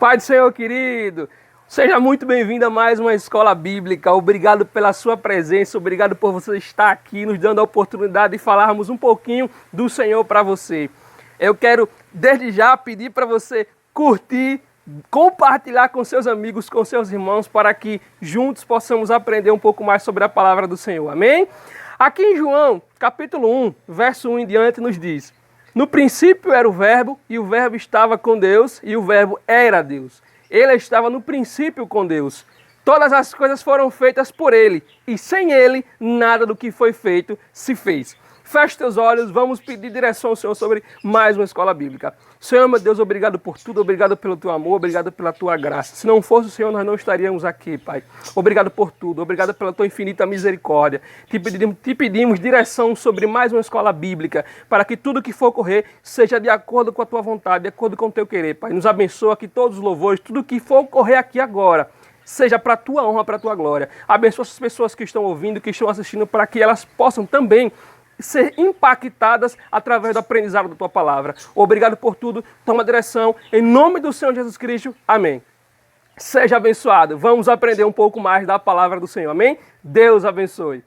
Pai do Senhor querido, seja muito bem-vindo a mais uma Escola Bíblica. Obrigado pela sua presença, obrigado por você estar aqui, nos dando a oportunidade de falarmos um pouquinho do Senhor para você. Eu quero, desde já, pedir para você curtir, compartilhar com seus amigos, com seus irmãos, para que juntos possamos aprender um pouco mais sobre a palavra do Senhor. Amém? Aqui em João, capítulo 1, verso 1 em diante, nos diz: no princípio era o Verbo, e o Verbo estava com Deus, e o Verbo era Deus. Ele estava no princípio com Deus. Todas as coisas foram feitas por Ele, e sem Ele, nada do que foi feito se fez. Feche teus olhos, vamos pedir direção ao Senhor sobre mais uma escola bíblica. Senhor, meu Deus, obrigado por tudo, obrigado pelo teu amor, obrigado pela tua graça. Se não fosse o Senhor, nós não estaríamos aqui, Pai. Obrigado por tudo, obrigado pela tua infinita misericórdia. Te pedimos direção sobre mais uma escola bíblica, para que tudo que for ocorrer seja de acordo com a tua vontade, de acordo com o teu querer, Pai. Nos abençoa que todos os louvores, tudo que for ocorrer aqui agora, seja para a tua honra, para a tua glória. Abençoa as pessoas que estão ouvindo, que estão assistindo, para que elas possam também ser impactadas através do aprendizado da tua palavra. Obrigado por tudo, toma direção, em nome do Senhor Jesus Cristo, amém. Seja abençoado, vamos aprender um pouco mais da palavra do Senhor, amém? Deus abençoe.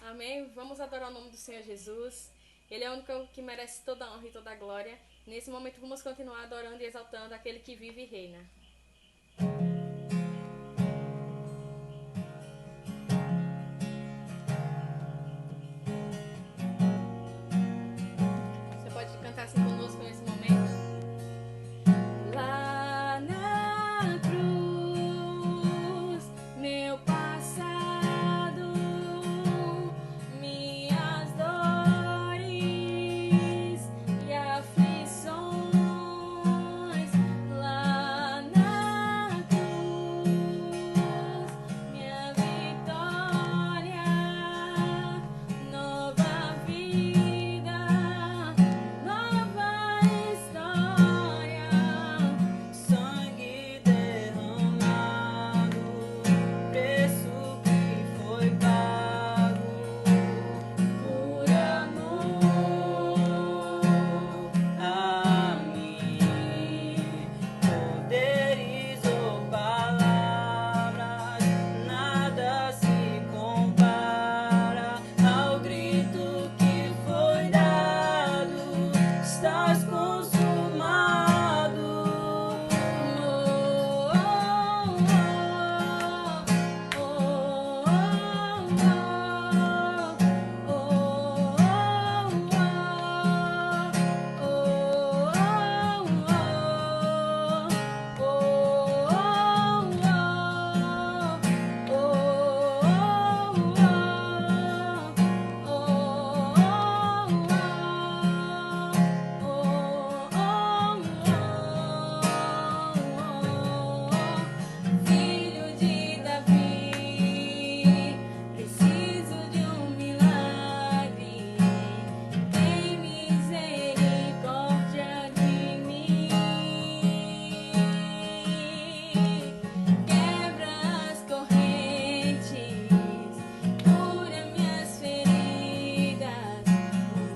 Amém? Vamos adorar o nome do Senhor Jesus. Ele é o único que merece toda a honra e toda a glória. Nesse momento vamos continuar adorando e exaltando aquele que vive e reina. Você pode cantar assim conosco nesse momento? Lá na cruz, meu passado, minhas dores e aflições. Lá na cruz, minha vitória, nova vida, nova história, sangue derramado, preço que foi pago por amor a mim. Poderes ou palavras, nada se compara ao grito que foi dado: estás consumado. Filho de Davi, preciso de um milagre. Tem misericórdia de mim. Quebra as correntes, cura minhas feridas.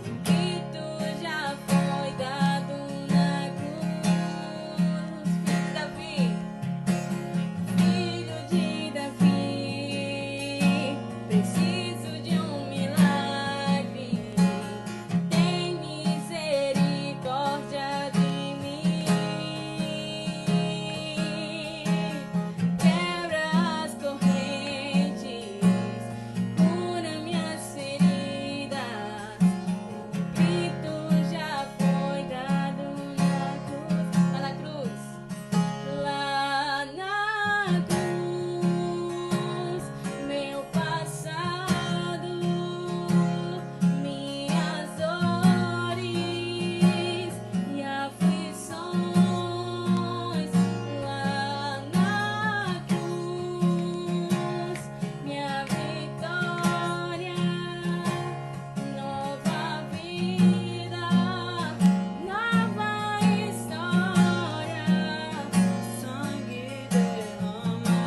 O grito já foi dado na cruz. Filho de Davi, preciso de um milagre. Tem misericórdia de mim. Quebra as correntes, cura minhas feridas. O grito já foi dado na cruz. Lá na cruz. Lá na cruz, meu passado, minhas dores e aflições. Lá na cruz, minha vitória, nova vida, nova história, sangue derramado.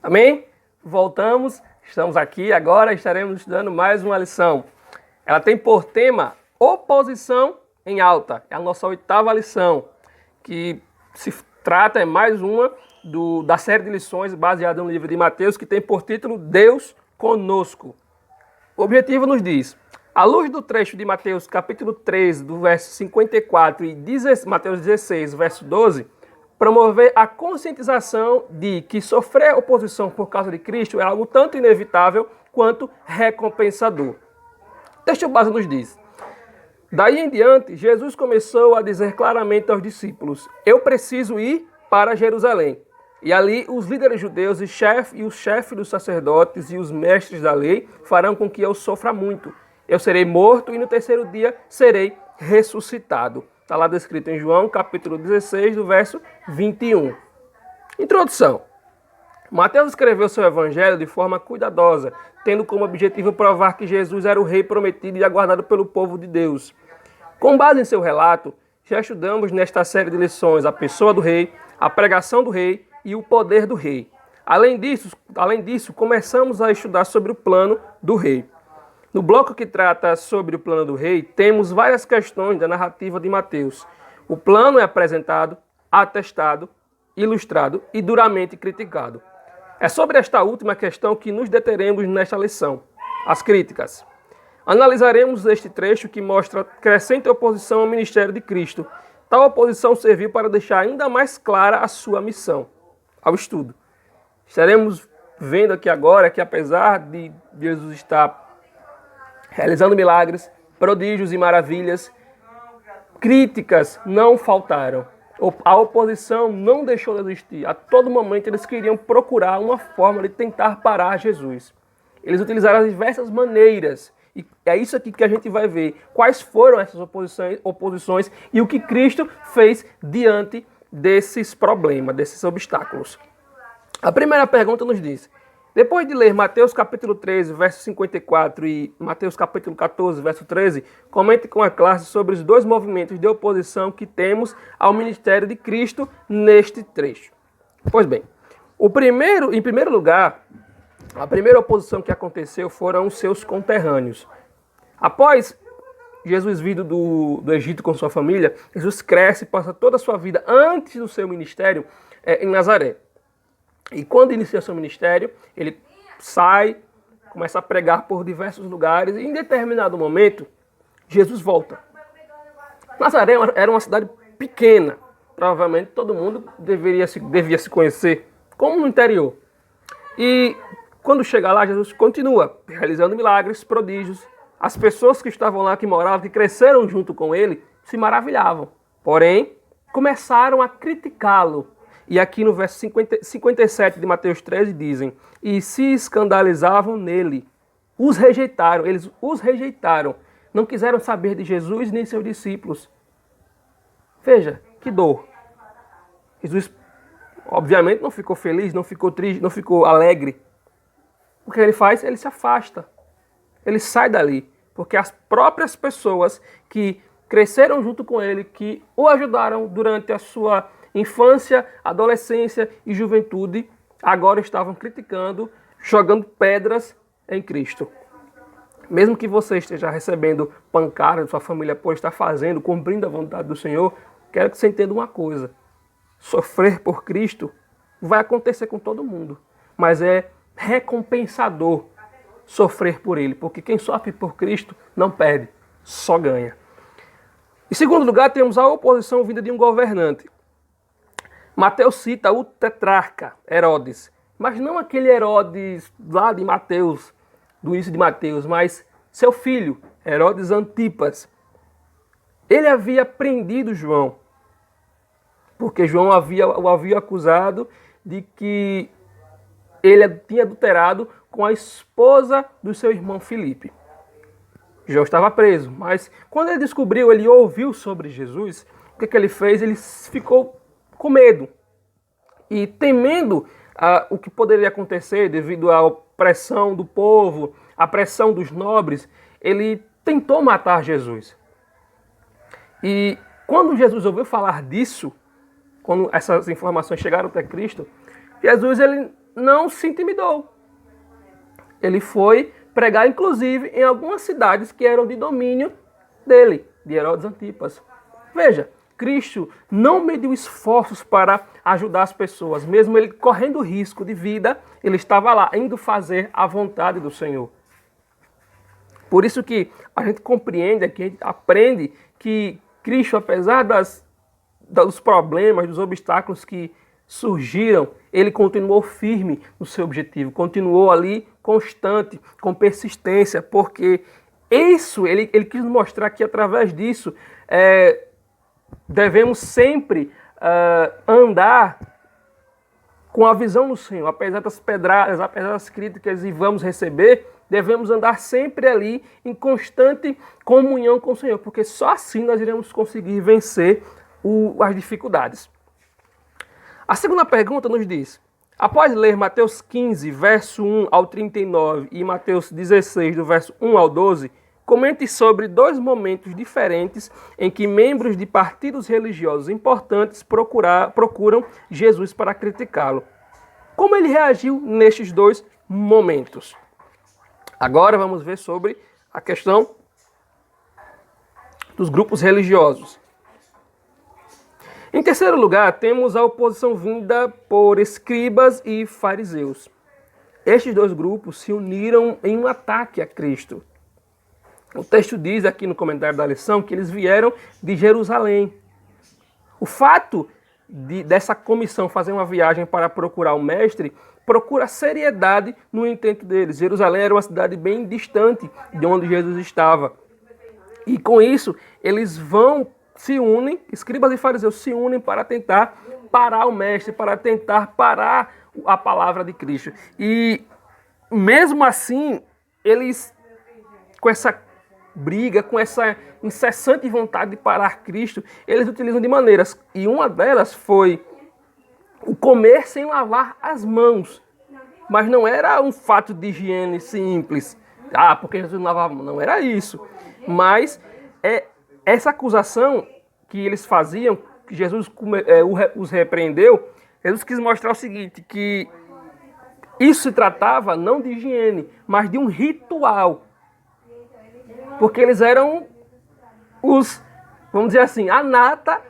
Amém? Voltamos, estamos aqui, agora estaremos estudando mais uma lição. Ela tem por tema oposição em alta. É a nossa 8ª lição, que se trata, é mais uma da série de lições baseada no livro de Mateus, que tem por título Deus conosco. O objetivo nos diz: à luz do trecho de Mateus capítulo 13, do verso 54 e Mateus 16, verso 12, promover a conscientização de que sofrer oposição por causa de Cristo é algo tanto inevitável quanto recompensador. O texto base nos diz: daí em diante, Jesus começou a dizer claramente aos discípulos: eu preciso ir para Jerusalém. E ali os líderes judeus e os chefes dos sacerdotes e os mestres da lei farão com que eu sofra muito. Eu serei morto e no 3º dia serei ressuscitado. Está lá descrito em João, capítulo 16, do verso 21. Introdução. Mateus escreveu seu evangelho de forma cuidadosa, tendo como objetivo provar que Jesus era o rei prometido e aguardado pelo povo de Deus. Com base em seu relato, já estudamos nesta série de lições a pessoa do rei, a pregação do rei e o poder do rei. Além disso, começamos a estudar sobre o plano do rei. No bloco que trata sobre o plano do rei, temos várias questões da narrativa de Mateus. O plano é apresentado, atestado, ilustrado e duramente criticado. É sobre esta última questão que nos deteremos nesta lição, as críticas. Analisaremos este trecho que mostra crescente oposição ao ministério de Cristo. Tal oposição serviu para deixar ainda mais clara a sua missão. Ao estudo. Estaremos vendo aqui agora que apesar de Jesus estar realizando milagres, prodígios e maravilhas, críticas não faltaram. A oposição não deixou de existir. A todo momento eles queriam procurar uma forma de tentar parar Jesus. Eles utilizaram as diversas maneiras. E é isso aqui que a gente vai ver. Quais foram essas oposições e o que Cristo fez diante desses problemas, desses obstáculos. A primeira pergunta nos diz: depois de ler Mateus capítulo 13, verso 54 e Mateus capítulo 14, verso 13, comente com a classe sobre os dois movimentos de oposição que temos ao ministério de Cristo neste trecho. Pois bem, em primeiro lugar, a primeira oposição que aconteceu foram os seus conterrâneos. Após Jesus vindo do Egito com sua família, Jesus cresce e passa toda a sua vida antes do seu ministério em Nazaré. E quando inicia seu ministério, ele sai, começa a pregar por diversos lugares e em determinado momento, Jesus volta. Nazaré era uma cidade pequena, provavelmente todo mundo devia se conhecer, como no interior. E quando chega lá, Jesus continua realizando milagres, prodígios. As pessoas que estavam lá, que moravam, que cresceram junto com ele, se maravilhavam. Porém, começaram a criticá-lo. E aqui no verso 57 de Mateus 13 dizem: e se escandalizavam nele. Eles os rejeitaram. Não quiseram saber de Jesus nem seus discípulos. Veja, que dor. Jesus, obviamente, não ficou feliz, não ficou triste, não ficou alegre. O que ele faz? Ele se afasta. Ele sai dali. Porque as próprias pessoas que cresceram junto com ele, que o ajudaram durante a sua infância, adolescência e juventude, agora estavam criticando, jogando pedras em Cristo. Mesmo que você esteja recebendo pancada de sua família por estar fazendo, cumprindo a vontade do Senhor, quero que você entenda uma coisa: sofrer por Cristo vai acontecer com todo mundo, mas é recompensador sofrer por Ele, porque quem sofre por Cristo não perde, só ganha. Em segundo lugar, temos a oposição vinda de um governante. Mateus cita o tetrarca Herodes, mas não aquele Herodes lá de Mateus, do início de Mateus, mas seu filho, Herodes Antipas. Ele havia prendido João, porque João o havia acusado de que ele tinha adulterado com a esposa do seu irmão Filipe. João estava preso, mas quando ele descobriu, ele ouviu sobre Jesus, o que ele fez? Ele ficou com medo e temendo o que poderia acontecer devido à opressão do povo, à pressão dos nobres, ele tentou matar Jesus. E quando Jesus ouviu falar disso, quando essas informações chegaram até Cristo, Jesus ele não se intimidou. Ele foi pregar, inclusive, em algumas cidades que eram de domínio dele, de Herodes Antipas. Veja, Cristo não mediu esforços para ajudar as pessoas. Mesmo ele correndo risco de vida, ele estava lá, indo fazer a vontade do Senhor. Por isso que a gente compreende aqui, a gente aprende que Cristo, apesar dos problemas, dos obstáculos que surgiram, ele continuou firme no seu objetivo, continuou ali constante, com persistência, porque isso, ele quis mostrar que através disso devemos sempre andar com a visão do Senhor, apesar das pedradas, apesar das críticas e vamos receber, devemos andar sempre ali em constante comunhão com o Senhor, porque só assim nós iremos conseguir vencer as dificuldades. A segunda pergunta nos diz: após ler Mateus 15, verso 1 ao 39 e Mateus 16, do verso 1 ao 12, comente sobre dois momentos diferentes em que membros de partidos religiosos importantes procuram Jesus para criticá-lo. Como ele reagiu nestes dois momentos? Agora vamos ver sobre a questão dos grupos religiosos. Em terceiro lugar, temos a oposição vinda por escribas e fariseus. Estes dois grupos se uniram em um ataque a Cristo. O texto diz aqui no comentário da lição que eles vieram de Jerusalém. O fato dessa comissão fazer uma viagem para procurar o mestre procura seriedade no intento deles. Jerusalém era uma cidade bem distante de onde Jesus estava. E com isso, eles se unem, escribas e fariseus se unem para tentar parar o mestre, para tentar parar a palavra de Cristo. E mesmo assim, eles, com essa briga, com essa incessante vontade de parar Cristo, eles utilizam de maneiras. E uma delas foi o comer sem lavar as mãos. Mas não era um fato de higiene simples. Porque Jesus não lavava a mão. Não era isso. Mas essa acusação que eles faziam, que Jesus os repreendeu, Jesus quis mostrar o seguinte, que isso se tratava não de higiene, mas de um ritual. Porque eles eram vamos dizer assim, a nata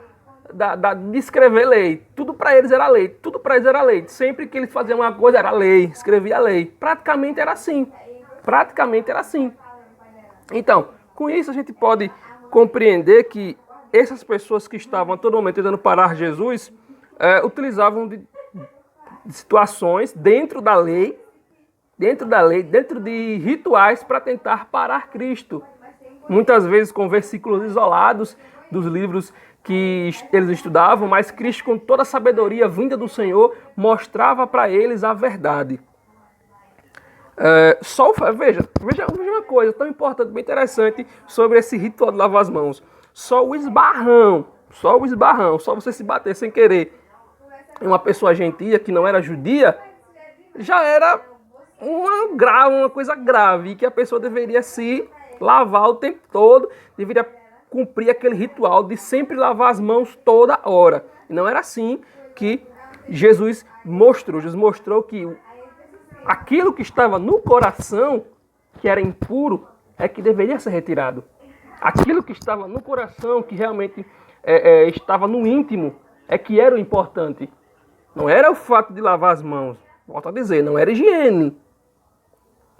de escrever lei. Tudo para eles era lei, tudo para eles era lei. Sempre que eles faziam uma coisa era lei, escrevia a lei. Praticamente era assim. Então, com isso a gente pode compreender que essas pessoas que estavam a todo momento tentando parar Jesus, utilizavam de situações dentro da lei, dentro de rituais para tentar parar Cristo. Muitas vezes com versículos isolados dos livros que eles estudavam, mas Cristo, com toda a sabedoria vinda do Senhor, mostrava para eles a verdade. Veja uma coisa tão importante, bem interessante sobre esse ritual de lavar as mãos. Só o esbarrão, só você se bater sem querer em uma pessoa gentia que não era judia, já era uma coisa grave, que a pessoa deveria se lavar o tempo todo, deveria cumprir aquele ritual de sempre lavar as mãos toda hora. E não era assim que Jesus mostrou. Jesus mostrou que aquilo que estava no coração, que era impuro, é que deveria ser retirado. Aquilo que estava no coração, que realmente estava no íntimo, é que era o importante. Não era o fato de lavar as mãos. Volto a dizer, não era higiene.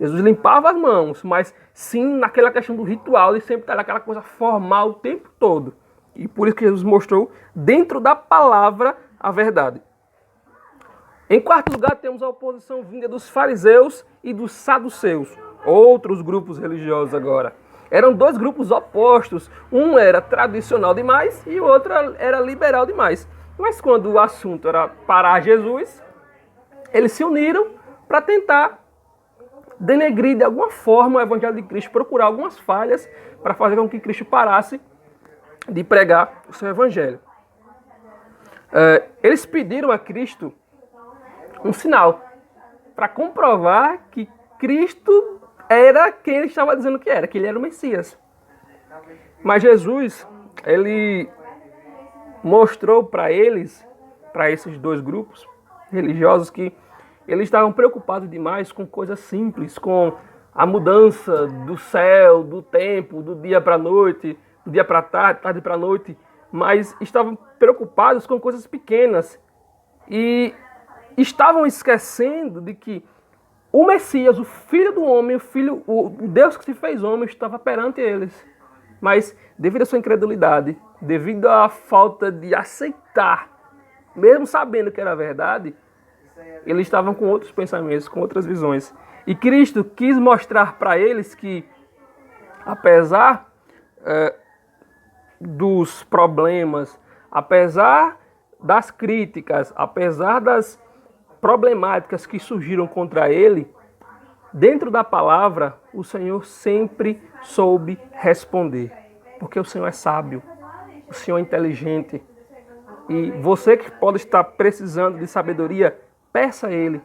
Jesus limpava as mãos, mas sim naquela questão do ritual de sempre estar aquela coisa formal o tempo todo. E por isso que Jesus mostrou dentro da palavra a verdade. Em quarto lugar, temos a oposição vinda dos fariseus e dos saduceus, outros grupos religiosos agora. Eram dois grupos opostos, um era tradicional demais e o outro era liberal demais. Mas quando o assunto era parar Jesus, eles se uniram para tentar denegrir de alguma forma o evangelho de Cristo, procurar algumas falhas para fazer com que Cristo parasse de pregar o seu evangelho. Eles pediram a Cristo um sinal para comprovar que Cristo era quem ele estava dizendo que ele era o Messias. Mas Jesus, ele mostrou para eles, para esses dois grupos religiosos, que eles estavam preocupados demais com coisas simples, com a mudança do céu, do tempo, do dia para a noite, do dia para a tarde, tarde para a noite, mas estavam preocupados com coisas pequenas e estavam esquecendo de que o Messias, o Filho do homem, o Deus que se fez homem, estava perante eles. Mas, devido à sua incredulidade, devido à falta de aceitar, mesmo sabendo que era verdade, eles estavam com outros pensamentos, com outras visões. E Cristo quis mostrar para eles que, apesar dos problemas, apesar das críticas, apesar das problemáticas que surgiram contra ele, dentro da palavra, o Senhor sempre soube responder. Porque o Senhor é sábio, o Senhor é inteligente. E você que pode estar precisando de sabedoria, peça a Ele,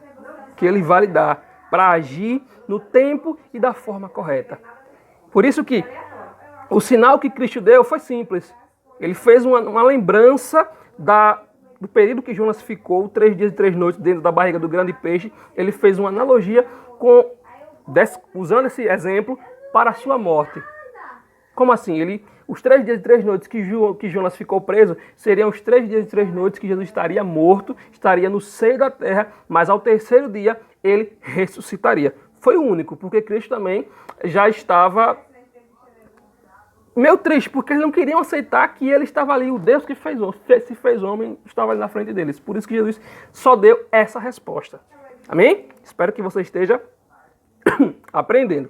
que Ele vai lhe dar, para agir no tempo e da forma correta. Por isso que o sinal que Cristo deu foi simples. Ele fez uma lembrança do período que Jonas ficou, 3 dias e 3 noites, dentro da barriga do grande peixe. Ele fez uma analogia usando esse exemplo para a sua morte. Como assim? Os 3 dias e 3 noites que Jonas ficou preso seriam os 3 dias e 3 noites que Jesus estaria morto, estaria no seio da terra, mas ao terceiro dia ele ressuscitaria. Foi o único, porque Cristo também já estava meio triste, porque eles não queriam aceitar que ele estava ali, o Deus que se fez homem, estava ali na frente deles. Por isso que Jesus só deu essa resposta. Amém? Espero que você esteja aprendendo.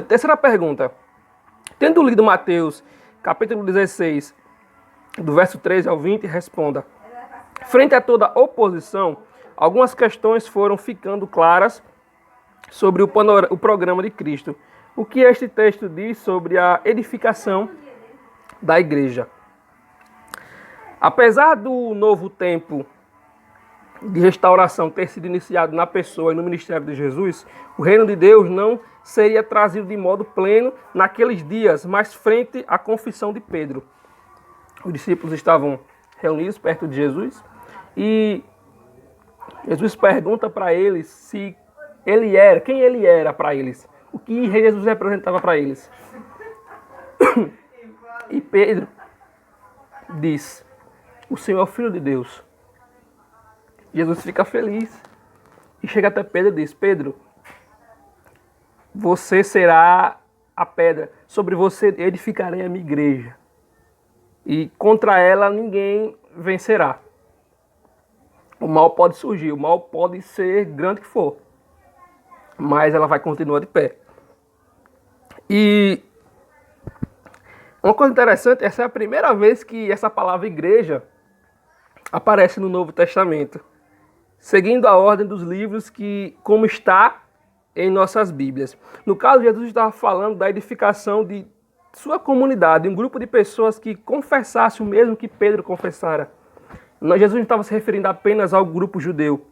Terceira pergunta. Tendo lido Mateus, capítulo 16, do verso 13 ao 20, responda. Frente a toda oposição, algumas questões foram ficando claras sobre o programa de Cristo. O que este texto diz sobre a edificação da igreja? Apesar do novo tempo de restauração ter sido iniciado na pessoa e no ministério de Jesus, o reino de Deus não seria trazido de modo pleno naqueles dias, mas frente à confissão de Pedro. Os discípulos estavam reunidos perto de Jesus e Jesus pergunta para eles quem ele era para eles, o que Jesus representava para eles. E Pedro diz: o Senhor é o Filho de Deus. Jesus fica feliz e chega até Pedro e diz: Pedro, você será a pedra, sobre você edificarei a minha igreja, e contra ela ninguém vencerá. O mal pode surgir, o mal pode ser grande que for, mas ela vai continuar de pé. E uma coisa interessante, essa é a primeira vez que essa palavra igreja aparece no Novo Testamento, seguindo a ordem dos livros como está em nossas Bíblias. No caso, Jesus estava falando da edificação de sua comunidade, um grupo de pessoas que confessasse o mesmo que Pedro confessara. Jesus não estava se referindo apenas ao grupo judeu,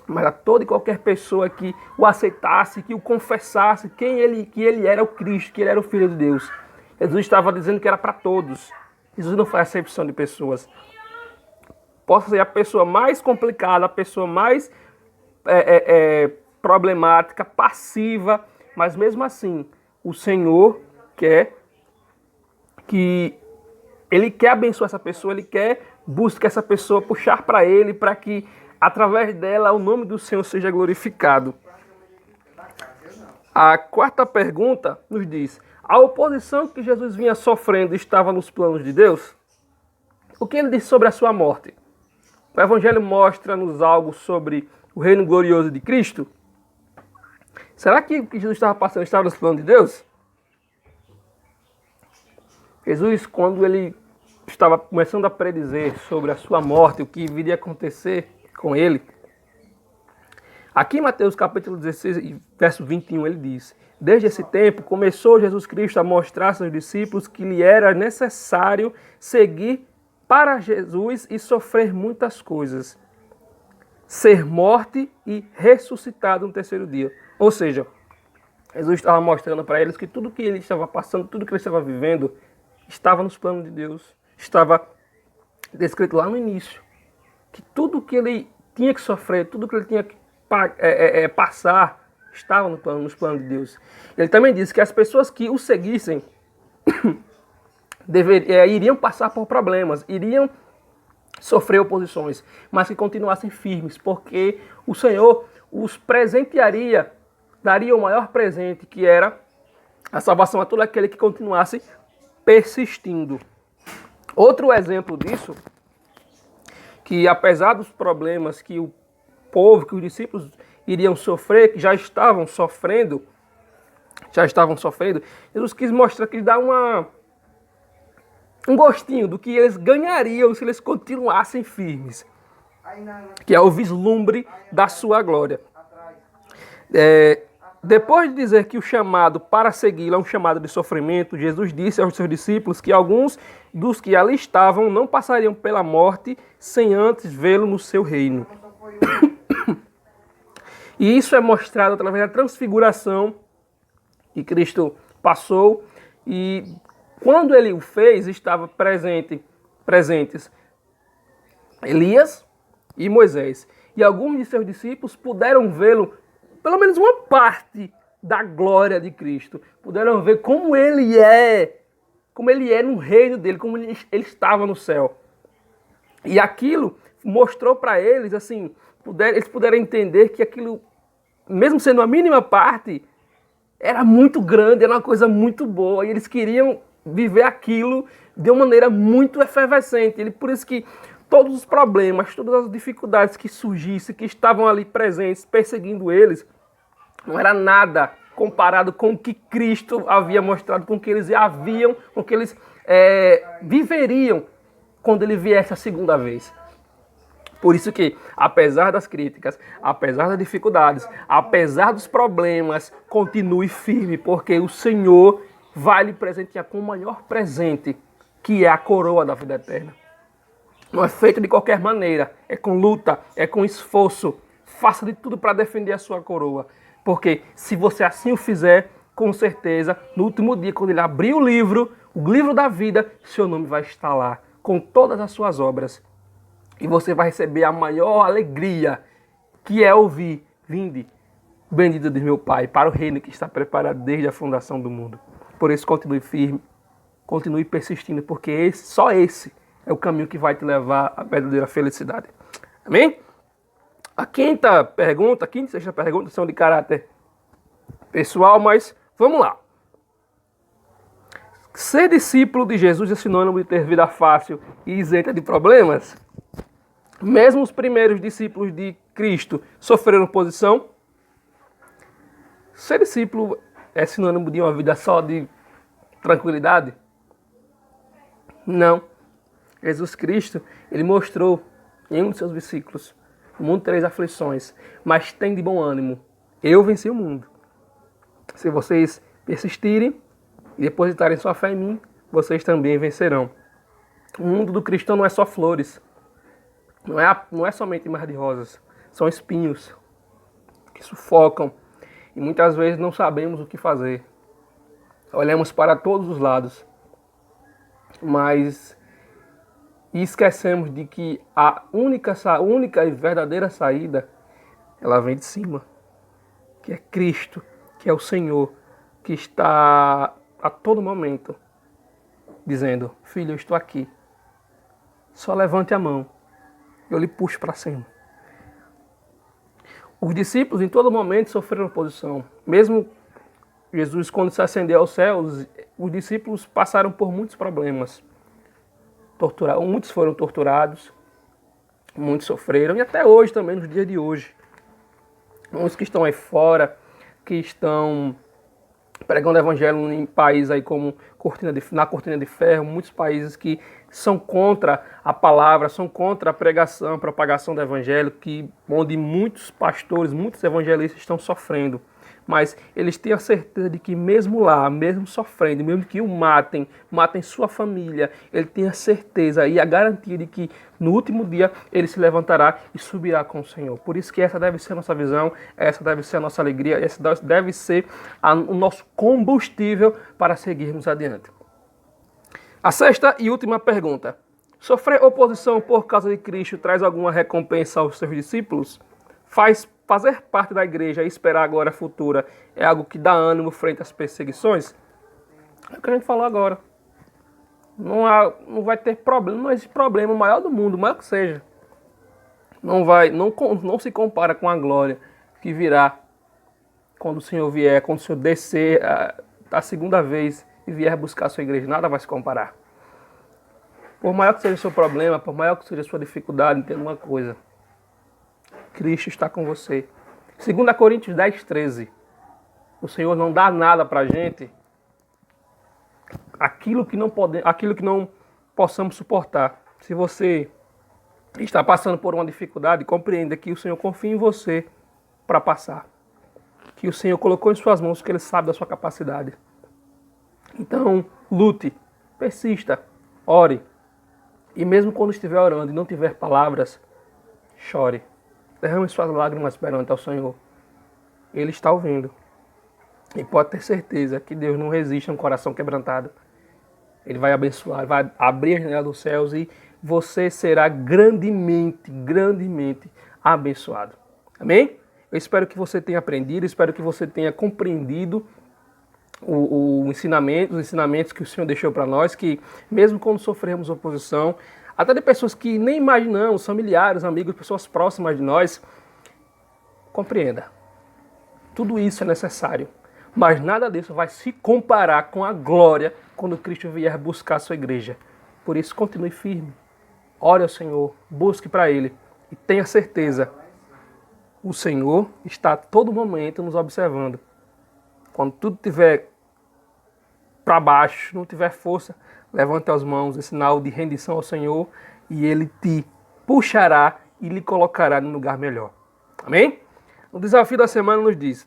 mas a toda e qualquer pessoa que o aceitasse, que o confessasse, que ele era o Cristo, que ele era o Filho de Deus. Jesus estava dizendo que era para todos. Jesus não faz acepção de pessoas. Possa ser a pessoa mais complicada, a pessoa mais problemática, passiva, mas mesmo assim, o Senhor quer abençoar essa pessoa, Ele quer buscar essa pessoa, puxar para Ele, para que através dela o nome do Senhor seja glorificado. A quarta pergunta nos diz: a oposição que Jesus vinha sofrendo estava nos planos de Deus? O que ele disse sobre a sua morte? O Evangelho mostra-nos algo sobre o reino glorioso de Cristo? Será que o que Jesus estava passando estava nos planos de Deus? Jesus, quando ele estava começando a predizer sobre a sua morte, o que viria a acontecer com ele, aqui em Mateus capítulo 16, verso 21, ele diz: desde esse tempo começou Jesus Cristo a mostrar a seus discípulos que lhe era necessário seguir para Jesus e sofrer muitas coisas, ser morte e ressuscitado no terceiro dia. Ou seja, Jesus estava mostrando para eles que tudo que ele estava passando, tudo que ele estava vivendo, estava nos planos de Deus, estava descrito lá no início. que tudo que ele tinha que sofrer, tudo que ele tinha que passar, estava nos planos de Deus. Ele também disse que as pessoas que o seguissem iriam passar por problemas, iriam sofrer oposições, mas que continuassem firmes, porque o Senhor os presentearia, daria o maior presente, que era a salvação a todo aquele que continuasse persistindo. Outro exemplo disso, que apesar dos problemas que o povo, que os discípulos iriam sofrer, que já estavam sofrendo, Jesus quis mostrar, que dá um gostinho do que eles ganhariam se eles continuassem firmes, que é o vislumbre da sua glória. Depois de dizer que o chamado para segui-lo é um chamado de sofrimento, Jesus disse aos seus discípulos que alguns dos que ali estavam não passariam pela morte sem antes vê-lo no seu reino. E isso é mostrado através da transfiguração que Cristo passou, e quando ele o fez, estavam presentes Elias e Moisés. E alguns de seus discípulos puderam vê-lo, pelo menos uma parte da glória de Cristo. Puderam ver como ele é no reino dele, como ele estava no céu. E aquilo mostrou para eles, assim, eles puderam entender que aquilo, mesmo sendo a mínima parte, era muito grande, era uma coisa muito boa. E eles queriam viver aquilo de uma maneira muito efervescente. Por isso que todos os problemas, todas as dificuldades que surgissem, que estavam ali presentes, perseguindo eles, não era nada comparado com o que Cristo havia mostrado, com o que eles viveriam quando ele viesse a segunda vez. Por isso que, apesar das críticas, apesar das dificuldades, apesar dos problemas, continue firme, porque o Senhor vai lhe presentear com o maior presente, que é a coroa da vida eterna. Não é feito de qualquer maneira, é com luta, é com esforço. Faça de tudo para defender a sua coroa. Porque se você assim o fizer, com certeza, no último dia, quando ele abrir o livro da vida, seu nome vai estar lá, com todas as suas obras. E você vai receber a maior alegria, que é ouvir: vinde, bendito de meu Pai, para o reino que está preparado desde a fundação do mundo. Por isso, continue firme, continue persistindo, porque só esse é o caminho que vai te levar à verdadeira felicidade. Amém? A quinta e sexta pergunta são de caráter pessoal, mas vamos lá. Ser discípulo de Jesus é sinônimo de ter vida fácil e isenta de problemas? Mesmo os primeiros discípulos de Cristo sofreram oposição? Ser discípulo é sinônimo de uma vida só de tranquilidade? Não. Jesus Cristo, ele mostrou em um dos seus versículos: o mundo tereis aflições, mas tem de bom ânimo. Eu venci o mundo. Se vocês persistirem e depositarem sua fé em mim, vocês também vencerão. O mundo do cristão não é só flores. Não é somente mar de rosas. São espinhos que sufocam. E muitas vezes não sabemos o que fazer. Olhamos para todos os lados. Mas esquecemos de que a única e verdadeira saída, ela vem de cima. Que é Cristo, que é o Senhor, que está a todo momento dizendo: filho, eu estou aqui. Só levante a mão, eu lhe puxo para cima. Os discípulos em todo momento sofreram oposição. Mesmo Jesus, quando se ascendeu aos céus, os discípulos passaram por muitos problemas. Muitos foram torturados, muitos sofreram, e até hoje também, nos dias de hoje. Uns que estão aí fora, que estão pregando o evangelho em países aí como na Cortina de Ferro, muitos países que são contra a palavra, são contra a pregação, a propagação do evangelho, onde muitos pastores, muitos evangelistas estão sofrendo. Mas eles têm a certeza de que mesmo lá, mesmo sofrendo, mesmo que o matem sua família, ele tem a certeza e a garantia de que no último dia ele se levantará e subirá com o Senhor. Por isso que essa deve ser a nossa visão, essa deve ser a nossa alegria, essa deve ser o nosso combustível para seguirmos adiante. A sexta e última pergunta: Sofrer oposição por causa de Cristo traz alguma recompensa aos seus discípulos? Fazer parte da igreja e esperar a glória futura é algo que dá ânimo frente às perseguições? É o que a gente falou agora. Não vai ter problema, não existe problema, o maior do mundo, o maior que seja. Não se compara com a glória que virá quando o Senhor vier, quando o Senhor descer a segunda vez e vier buscar a sua igreja. Nada vai se comparar. Por maior que seja o seu problema, por maior que seja a sua dificuldade, entenda uma coisa. Cristo está com você. 2 Coríntios 10, 13. O Senhor não dá nada para a gente aquilo que não possamos suportar. Se você está passando por uma dificuldade, compreenda que o Senhor confia em você para passar. Que o Senhor colocou em suas mãos, que Ele sabe da sua capacidade. Então, lute, persista, ore. E mesmo quando estiver orando e não tiver palavras, chore. Derrame suas lágrimas perante ao Senhor. Ele está ouvindo. E pode ter certeza que Deus não resiste a um coração quebrantado. Ele vai abençoar, vai abrir a janela dos céus e você será grandemente, grandemente abençoado. Amém? Eu espero que você tenha aprendido, espero que você tenha compreendido os ensinamentos que o Senhor deixou para nós, que mesmo quando sofremos oposição, até de pessoas que nem imaginamos, familiares, amigos, pessoas próximas de nós, compreenda. Tudo isso é necessário, mas nada disso vai se comparar com a glória quando Cristo vier buscar a sua igreja. Por isso, continue firme, ore ao Senhor, busque para Ele e tenha certeza, o Senhor está a todo momento nos observando. Quando tudo estiver para baixo, não tiver força, levante as mãos em sinal de rendição ao Senhor e Ele te puxará e lhe colocará no lugar melhor. Amém? O desafio da semana nos diz: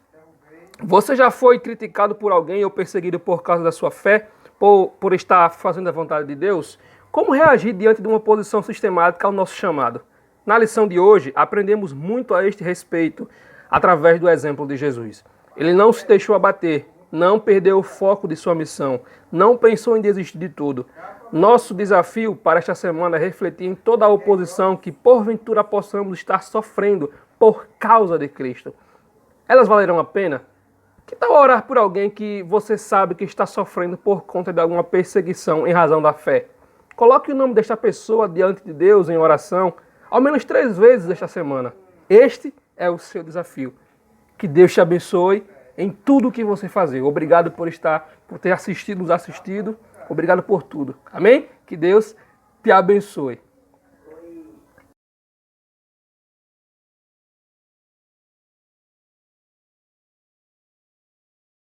você já foi criticado por alguém ou perseguido por causa da sua fé, por estar fazendo a vontade de Deus? Como reagir diante de uma oposição sistemática ao nosso chamado? Na lição de hoje, aprendemos muito a este respeito através do exemplo de Jesus. Ele não se deixou abater, não perdeu o foco de sua missão, não pensou em desistir de tudo. Nosso desafio para esta semana é refletir em toda a oposição que porventura possamos estar sofrendo por causa de Cristo. Elas valerão a pena? Que tal orar por alguém que você sabe que está sofrendo por conta de alguma perseguição em razão da fé? Coloque o nome desta pessoa diante de Deus em oração, ao menos 3 vezes esta semana. Este é o seu desafio. Que Deus te abençoe em tudo o que você fazer. Obrigado por ter nos assistido. Obrigado por tudo. Amém? Que Deus te abençoe.